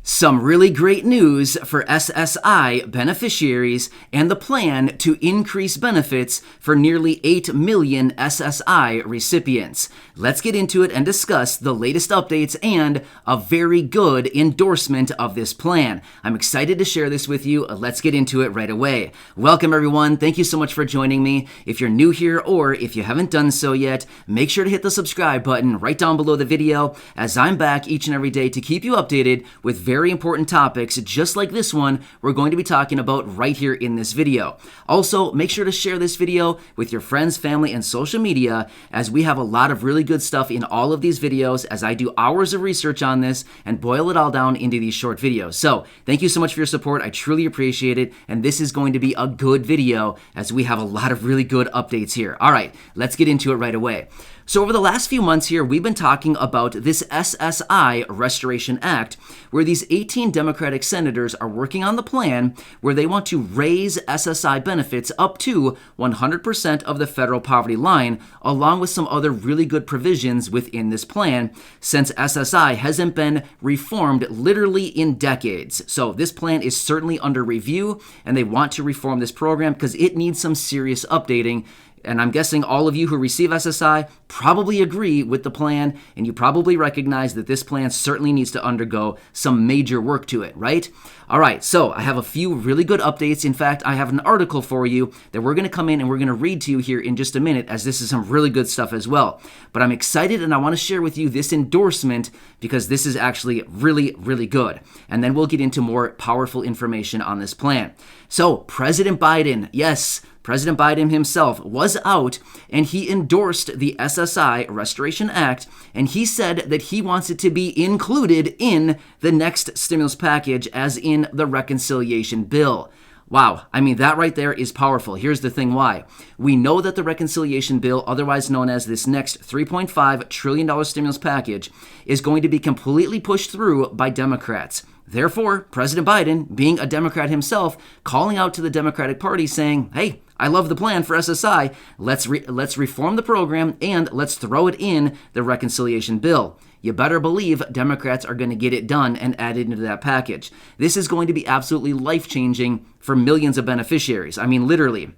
Some really great news for SSI beneficiaries and the plan to increase benefits for nearly 8 million SSI recipients. Let's get into it and discuss the latest updates and a very good endorsement of this plan. I'm excited to share this with you. Let's get into it right away. Welcome everyone. Thank you so much for joining me. If you're new here or if you haven't done so yet, make sure to hit the subscribe button right down below the video, as I'm back each and every day to keep you updated with very important topics just like this one we're going to be talking about right here in this video. Also, make sure to share this video with your friends, family, and social media, as we have a lot of really good stuff in all of these videos as I do hours of research on this and boil it all down into these short videos. So thank you so much for your support. I truly appreciate it, and this is going to be a good video as we have a lot of really good updates here. All right, let's get into it right away. So over the last few months here, we've been talking about this SSI Restoration Act, where these 18 Democratic senators are working on the plan where they want to raise SSI benefits up to 100% of the federal poverty line, along with some other really good provisions within this plan, since SSI hasn't been reformed literally in decades. So this plan is certainly under review, and they want to reform this program because it needs some serious updating. And I'm guessing all of you who receive SSI probably agree with the plan, and you probably recognize that this plan certainly needs to undergo some major work to it, right? All right, so I have a few really good updates. In fact, I have an article for you that we're going to come in and we're going to read to you here in just a minute, as this is some really good stuff as well. But I'm excited, and I want to share with you this endorsement because this is actually really, really good. And then we'll get into more powerful information on this plan. So President Biden, yes, President Biden himself was out and he endorsed the SSI Restoration Act, and he said that he wants it to be included in the next stimulus package, as in the reconciliation bill. Wow, I mean, that right there is powerful. Here's the thing why. We know that the reconciliation bill, otherwise known as this next $3.5 trillion stimulus package, is going to be completely pushed through by Democrats. Therefore, President Biden, being a Democrat himself, calling out to the Democratic Party saying, hey, I love the plan for SSI. Let's reform the program and let's throw it in the reconciliation bill. You better believe Democrats are going to get it done and add it into that package. This is going to be absolutely life-changing for millions of beneficiaries. I mean, literally.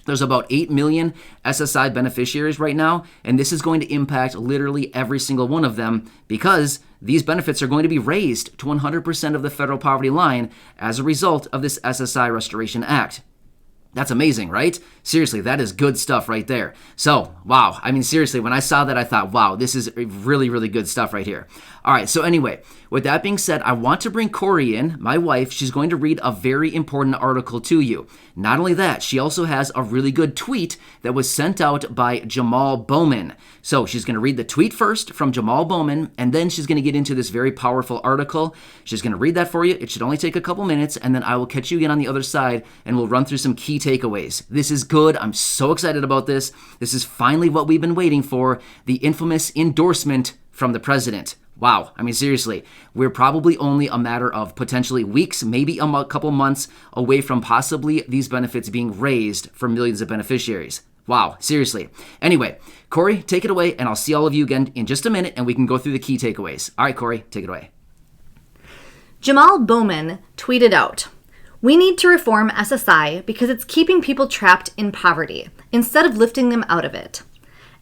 There's about 8 million SSI beneficiaries right now, and this is going to impact literally every single one of them because these benefits are going to be raised to 100% of the federal poverty line as a result of this SSI Restoration Act. That's amazing, right? Seriously, that is good stuff right there. So, wow. I mean, seriously, when I saw that, I thought, wow, this is really, really good stuff right here. All right, so anyway, with that being said, I want to bring Corey in, my wife. She's going to read a very important article to you. Not only that, she also has a really good tweet that was sent out by Jamal Bowman. So she's going to read the tweet first from Jamal Bowman, and then she's going to get into this very powerful article. She's going to read that for you. It should only take a couple minutes, and then I will catch you again on the other side, and we'll run through some key takeaways. This is good. I'm so excited about this. This is finally what we've been waiting for, the infamous endorsement from the president. Wow. I mean, seriously, we're probably only a matter of potentially weeks, maybe a couple months away from possibly these benefits being raised for millions of beneficiaries. Wow. Seriously. Anyway, Corey, take it away, and I'll see all of you again in just a minute, and we can go through the key takeaways. All right, Corey, take it away. Jamal Bowman tweeted out, "We need to reform SSI because it's keeping people trapped in poverty instead of lifting them out of it.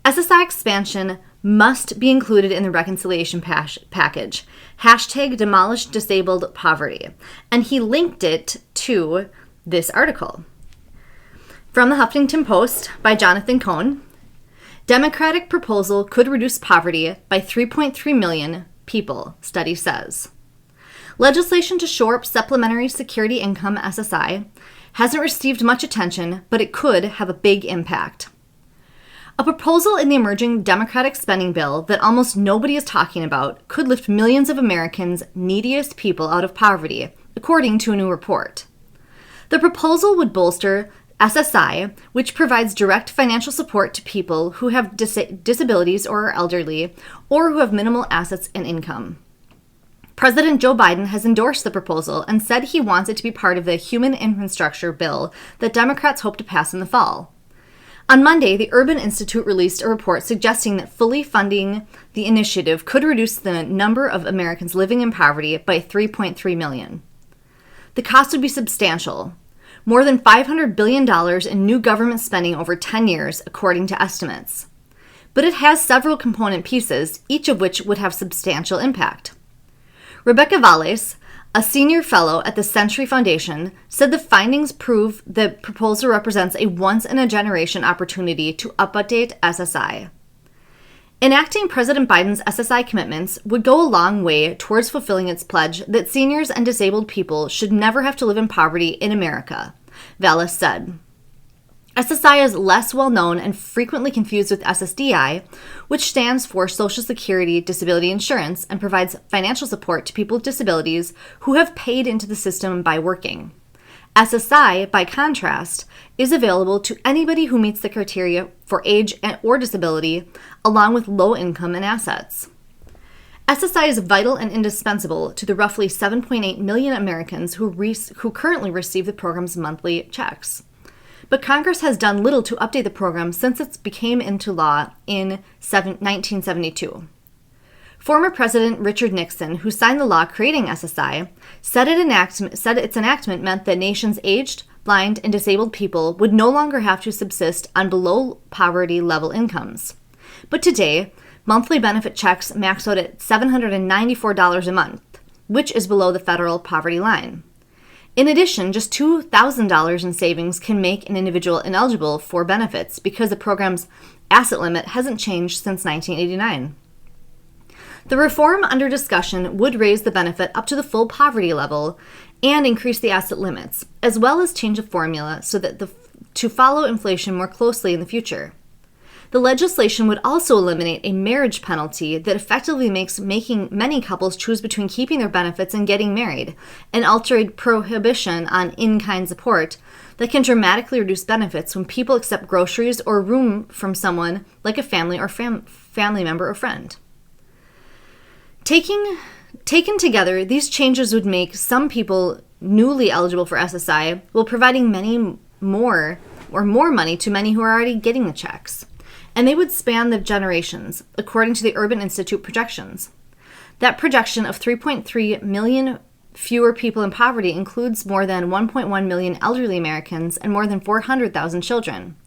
SSI expansion must be included in the reconciliation package. Hashtag demolish disabled poverty." And he linked it to this article. From the Huffington Post by Jonathan Cohn, Democratic proposal could reduce poverty by 3.3 million people, study says. Legislation to shore up supplementary security income SSI hasn't received much attention, but it could have a big impact. A proposal in the emerging Democratic spending bill that almost nobody is talking about could lift millions of Americans' neediest people out of poverty, according to a new report. The proposal would bolster SSI, which provides direct financial support to people who have disabilities or are elderly, or who have minimal assets and income. President Joe Biden has endorsed the proposal and said he wants it to be part of the human infrastructure bill that Democrats hope to pass in the fall. On Monday, the Urban Institute released a report suggesting that fully funding the initiative could reduce the number of Americans living in poverty by 3.3 million. The cost would be substantial, more than $500 billion in new government spending over 10 years, according to estimates. But it has several component pieces, each of which would have substantial impact. Rebecca Valles, a senior fellow at the Century Foundation, said the findings prove the proposal represents a once-in-a-generation opportunity to update SSI. Enacting President Biden's SSI commitments would go a long way towards fulfilling its pledge that seniors and disabled people should never have to live in poverty in America, Valles said. SSI is less well known and frequently confused with SSDI, which stands for Social Security Disability Insurance and provides financial support to people with disabilities who have paid into the system by working. SSI, by contrast, is available to anybody who meets the criteria for age or disability, along with low income and assets. SSI is vital and indispensable to the roughly 7.8 million Americans who currently receive the program's monthly checks. But Congress has done little to update the program since it became into law in 1972. Former President Richard Nixon, who signed the law creating SSI, said its enactment meant that nation's aged, blind, and disabled people would no longer have to subsist on below poverty level incomes. But today, monthly benefit checks max out at $794 a month, which is below the federal poverty line. In addition, just $2,000 in savings can make an individual ineligible for benefits because the program's asset limit hasn't changed since 1989. The reform under discussion would raise the benefit up to the full poverty level and increase the asset limits, as well as change the formula so that to follow inflation more closely in the future. The legislation would also eliminate a marriage penalty that effectively makes making many couples choose between keeping their benefits and getting married, an altered prohibition on in-kind support that can dramatically reduce benefits when people accept groceries or room from someone like a family or family member or friend. Taken together, these changes would make some people newly eligible for SSI while providing more money to many who are already getting the checks. And they would span the generations, according to the Urban Institute projections. That projection of 3.3 million fewer people in poverty includes more than 1.1 million elderly Americans and more than 400,000 children.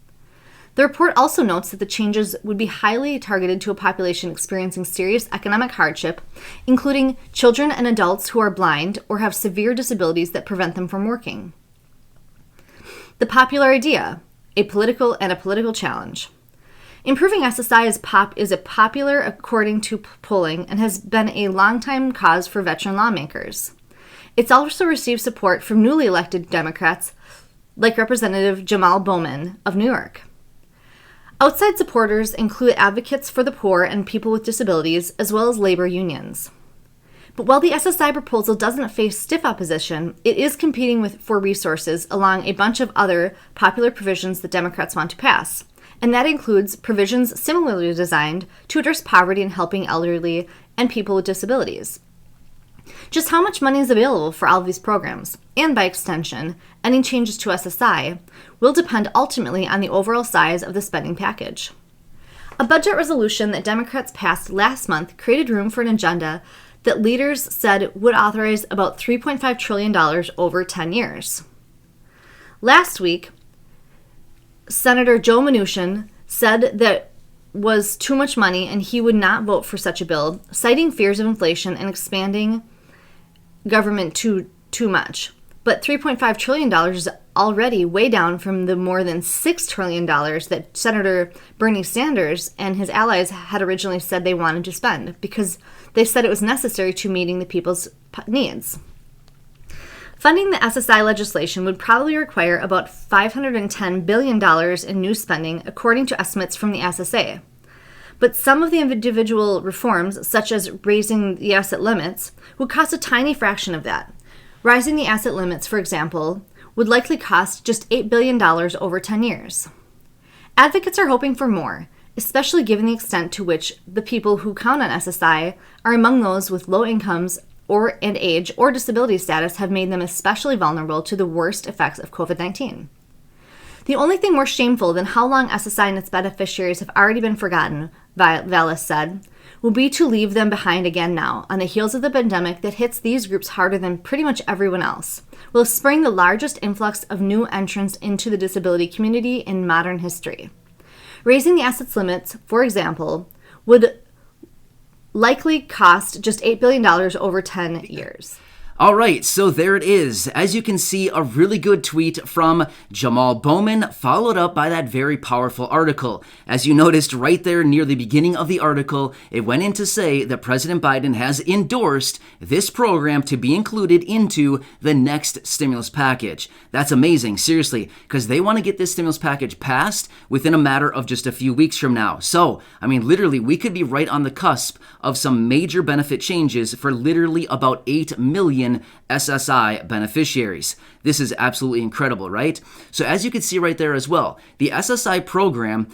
The report also notes that the changes would be highly targeted to a population experiencing serious economic hardship, including children and adults who are blind or have severe disabilities that prevent them from working. The popular idea, a political challenge. Improving SSI is popular according to polling and has been a longtime cause for veteran lawmakers. It's also received support from newly elected Democrats like Representative Jamal Bowman of New York. Outside supporters include advocates for the poor and people with disabilities, as well as labor unions. But while the SSI proposal doesn't face stiff opposition, it is competing for resources along a bunch of other popular provisions that Democrats want to pass. And that includes provisions similarly designed to address poverty and helping elderly and people with disabilities. Just how much money is available for all of these programs, and by extension, any changes to SSI, will depend ultimately on the overall size of the spending package. A budget resolution that Democrats passed last month created room for an agenda that leaders said would authorize about $3.5 trillion over 10 years. Last week, Senator Joe Mnuchin said that was too much money and he would not vote for such a bill, citing fears of inflation and expanding government too much. But $3.5 trillion is already way down from the more than $6 trillion that Senator Bernie Sanders and his allies had originally said they wanted to spend, because they said it was necessary to meeting the people's needs. Funding the SSI legislation would probably require about $510 billion in new spending, according to estimates from the SSA. But some of the individual reforms, such as raising the asset limits, would cost a tiny fraction of that. Rising the asset limits, for example, would likely cost just $8 billion over 10 years. Advocates are hoping for more, especially given the extent to which the people who count on SSI are among those with low incomes and age or disability status have made them especially vulnerable to the worst effects of COVID-19. The only thing more shameful than how long SSI and its beneficiaries have already been forgotten, Vallis said, will be to leave them behind again now, on the heels of the pandemic that hits these groups harder than pretty much everyone else, will spring the largest influx of new entrants into the disability community in modern history. Raising the assets limits, for example, would likely cost just $8 billion over 10 years. All right, so there it is. As you can see, a really good tweet from Jamal Bowman, followed up by that very powerful article. As you noticed right there near the beginning of the article, it went in to say that President Biden has endorsed this program to be included into the next stimulus package. That's amazing, seriously, because they want to get this stimulus package passed within a matter of just a few weeks from now. So, I mean, literally, we could be right on the cusp of some major benefit changes for literally about 8 million SSI beneficiaries. This is absolutely incredible, right? So as you can see right there as well, the SSI program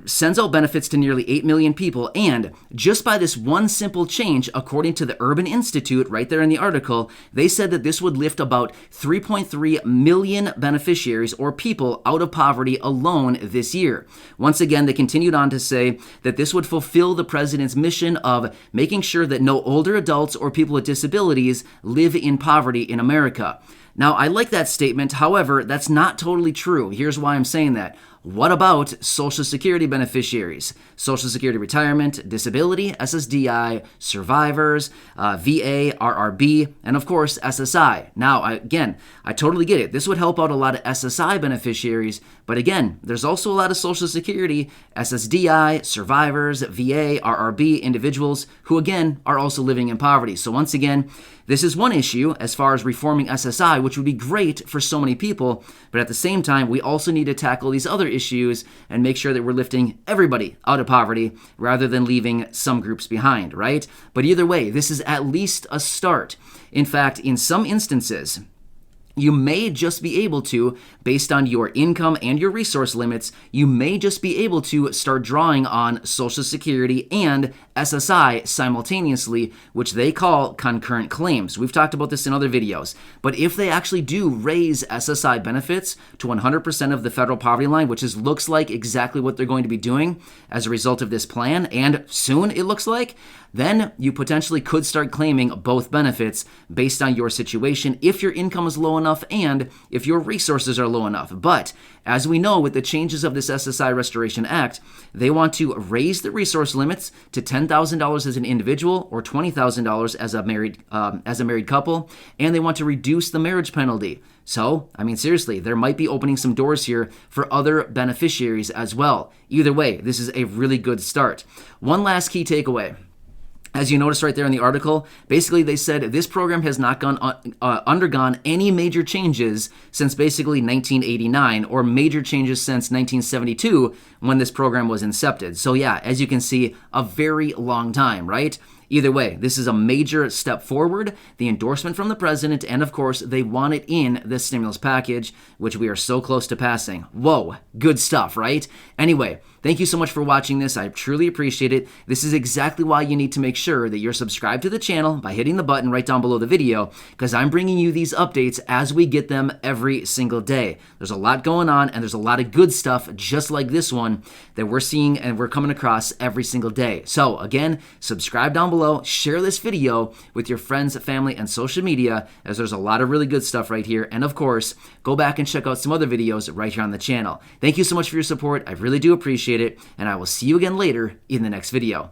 sends out benefits to nearly 8 million people, and just by this one simple change, according to the Urban Institute right there in the article, they said that this would lift about 3.3 million beneficiaries or people out of poverty alone this year. Once again, they continued on to say that this would fulfill the president's mission of making sure that no older adults or people with disabilities live in poverty in America. Now, I like that statement. However, that's not totally true. Here's why I'm saying that. What about Social Security beneficiaries? Social Security retirement, disability, SSDI, survivors, VA, RRB, and of course, SSI. Now, I totally get it. This would help out a lot of SSI beneficiaries, but again, there's also a lot of Social Security, SSDI, survivors, VA, RRB, individuals who again are also living in poverty. So once again, this is one issue as far as reforming SSI, which would be great for so many people, but at the same time, we also need to tackle these other issues and make sure that we're lifting everybody out of poverty rather than leaving some groups behind, right? But either way, this is at least a start. In fact, in some instances, you may just be able to, based on your income and your resource limits, you may just be able to start drawing on Social Security and SSI simultaneously, which they call concurrent claims. We've talked about this in other videos. But if they actually do raise SSI benefits to 100% of the federal poverty line, which looks like exactly what they're going to be doing as a result of this plan, and soon it looks like, then you potentially could start claiming both benefits based on your situation if your income is low enough and if your resources are low enough. But as we know, with the changes of this SSI Restoration Act, they want to raise the resource limits to $10,000 as an individual or $20,000 as a married couple, and they want to reduce the marriage penalty. So, I mean, seriously, there might be opening some doors here for other beneficiaries as well. Either way, this is a really good start. One last key takeaway. As you notice right there in the article, basically they said this program has not undergone any major changes since basically 1989, or major changes since 1972 when this program was incepted. So yeah, as you can see, a very long time, right? Either way, this is a major step forward, the endorsement from the president, and of course, they want it in the stimulus package, which we are so close to passing. Whoa, good stuff, right? Anyway, thank you so much for watching this. I truly appreciate it. This is exactly why you need to make sure that you're subscribed to the channel by hitting the button right down below the video, because I'm bringing you these updates as we get them every single day. There's a lot going on, and there's a lot of good stuff just like this one that we're seeing and we're coming across every single day. So again, subscribe down below. Share this video with your friends, family, and social media, as there's a lot of really good stuff right here. And of course, go back and check out some other videos right here on the channel. Thank you so much for your support. I really do appreciate it, and I will see you again later in the next video.